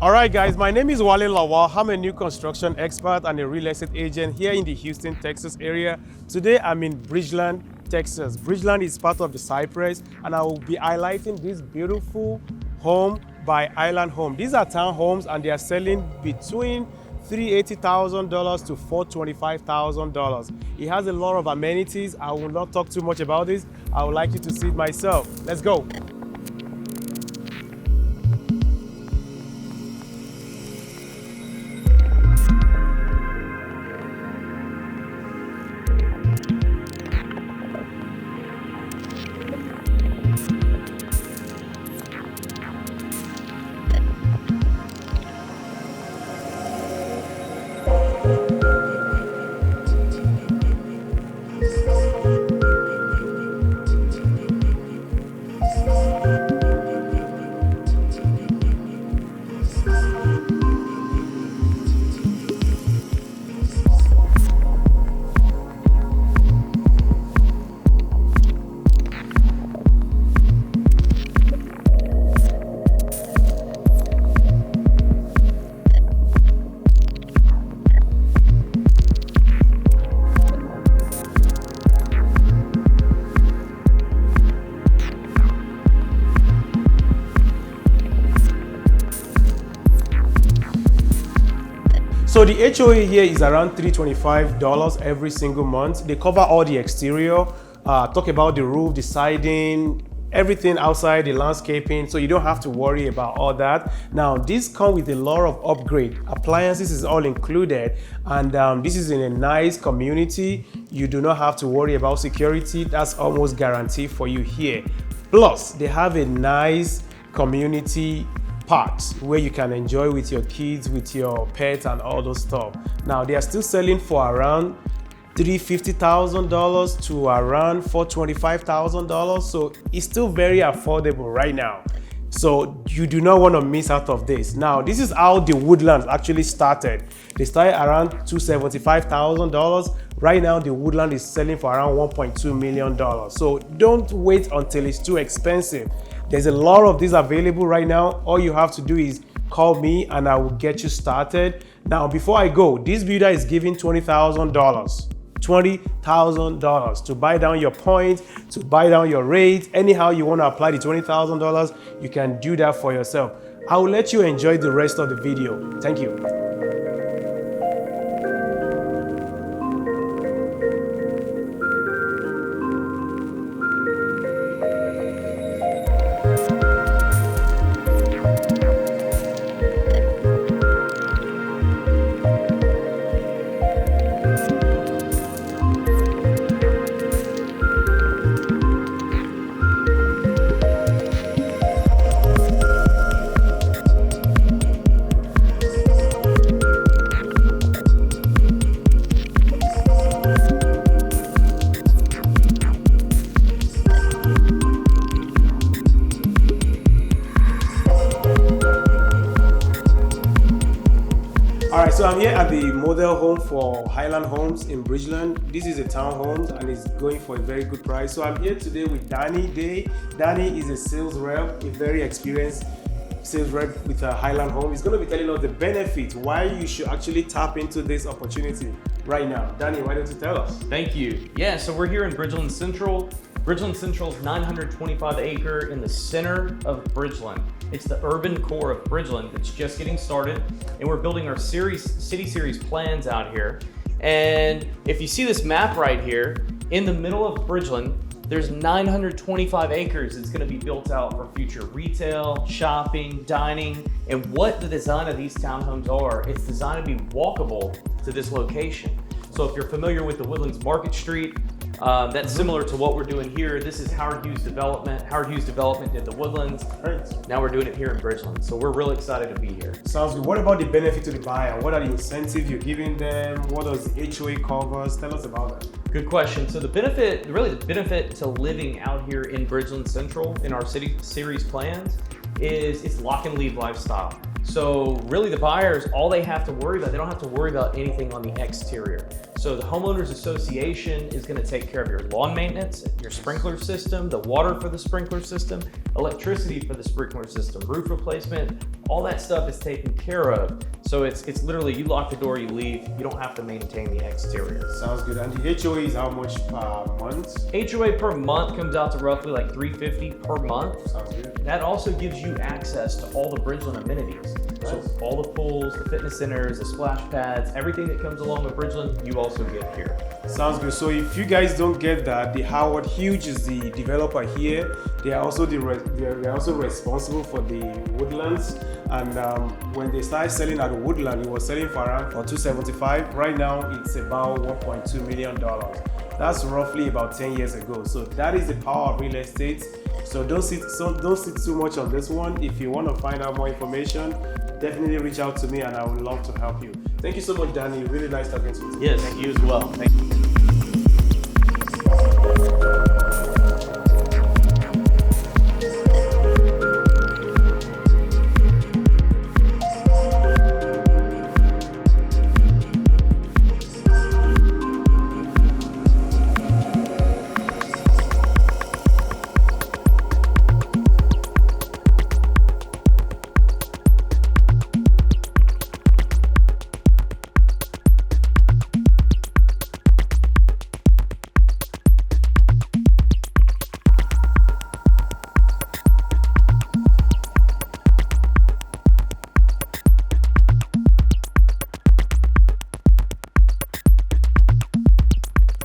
All right, guys, my name is Wale Lawal. I'm a new construction expert and a real estate agent here in the Houston, Texas area. Today, I'm in Bridgeland, Texas. Bridgeland is part of the Cypress, and I will be highlighting this beautiful home by Highland Home. These are townhomes, and they are selling between $380,000 to $425,000. It has a lot of amenities. I will not talk too much about this. I would like you to see it myself. Let's go. So the HOA here is around $325 every single month. They cover all the exterior, talk about the roof, the siding, everything outside, the landscaping, so you don't have to worry about all that. Now, this comes with a lot of upgrade. Appliances is all included, and this is in a nice community. You do not have to worry about security. That's almost guaranteed for you here. Plus, they have a nice community parks where you can enjoy with your kids, with your pets, and all those stuff. Now, they are still selling for around $350,000 to around $425,000, so it's still very affordable right now. So you do not want to miss out of this. Now, this is how the Woodlands actually started. They started around $275,000. Right now, the Woodland is selling for around $1.2 million. So don't wait until it's too expensive. There's a lot of these available right now. All you have to do is call me and I will get you started. Now, before I go, this builder is giving $20,000. $20,000 to buy down your points, to buy down your rate. Anyhow you want to apply the $20,000, you can do that for yourself. I will let you enjoy the rest of the video. Thank you. Alright, so I'm here at the model home for Highland Homes in Bridgeland. This is a townhome and it's going for a very good price. So I'm here today with Danny Day. Danny is a sales rep, a very experienced sales rep with a Highland Home. He's going to be telling us the benefits, why you should actually tap into this opportunity right now. Danny, why don't you tell us? Thank you. Yeah, so we're here in Bridgeland Central. Bridgeland Central is 925 acre in the center of Bridgeland. It's the urban core of Bridgeland that's just getting started, and we're building our city series plans out here. And if you see this map right here, in the middle of Bridgeland, there's 925 acres that's gonna be built out for future retail, shopping, dining, and what the design of these townhomes are, it's designed to be walkable to this location. So if you're familiar with the Woodlands Market Street, that's similar to what we're doing here. This is Howard Hughes Development. Howard Hughes Development did the Woodlands. Right. Now we're doing it here in Bridgeland. So we're really excited to be here. Sounds good. What about the benefit to the buyer? What are the incentives you're giving them? What does the HOA covers? Tell us about that. Good question. So the benefit to living out here in Bridgeland Central in our city series plans is it's lock and leave lifestyle. So really the buyers, all they have to worry about, they don't have to worry about anything on the exterior. So the homeowners association is going to take care of your lawn maintenance, your sprinkler system, the water for the sprinkler system, electricity for the sprinkler system, roof replacement, all that stuff is taken care of. So it's literally, you lock the door, you leave, you don't have to maintain the exterior. Sounds good. And the HOA is how much per month? HOA per month comes out to roughly like $350 per month. Sounds good. That also gives you access to all the Bridgeland amenities. So all the pools, the fitness centers, the splash pads, everything that comes along with Bridgeland, you also get here. Sounds good. So if you guys don't get that, the Howard Hughes is the developer here. They are also they're also responsible for the woodlands. And when they started selling at the woodland, it was selling for around for $275. Right now, it's about $1.2 million. That's roughly about 10 years ago. So that is the power of real estate. So don't sit too much on this one. If you want to find out more information, definitely reach out to me and I would love to help you. Thank you so much, Danny. Really nice talking to you. Yes, you as well. Thank you.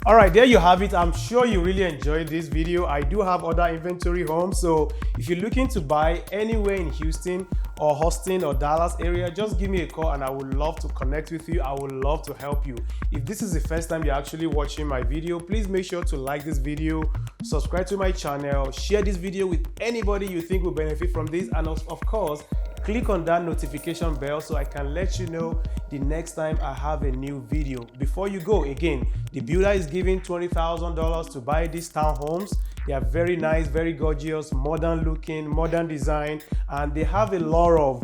All right, there you have it. I'm sure you really enjoyed this video. I do have other inventory homes, so if you're looking to buy anywhere in Houston or Austin or Dallas area, just give me a call and I would love to connect with you. I would love to help you. If this is the first time you're actually watching my video, please make sure to like this video, subscribe to my channel, share this video with anybody you think will benefit from this, and of course, click on that notification bell so I can let you know the next time I have a new video. Before you go, again, the builder is giving $20,000 to buy these townhomes. They are very nice, very gorgeous, modern looking, modern design, and they have a lot of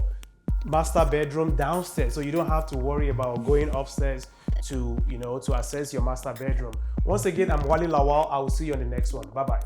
master bedroom downstairs, so you don't have to worry about going upstairs to access your master bedroom. Once again, I'm Wale Lawal. I will see you on the next one. Bye-bye.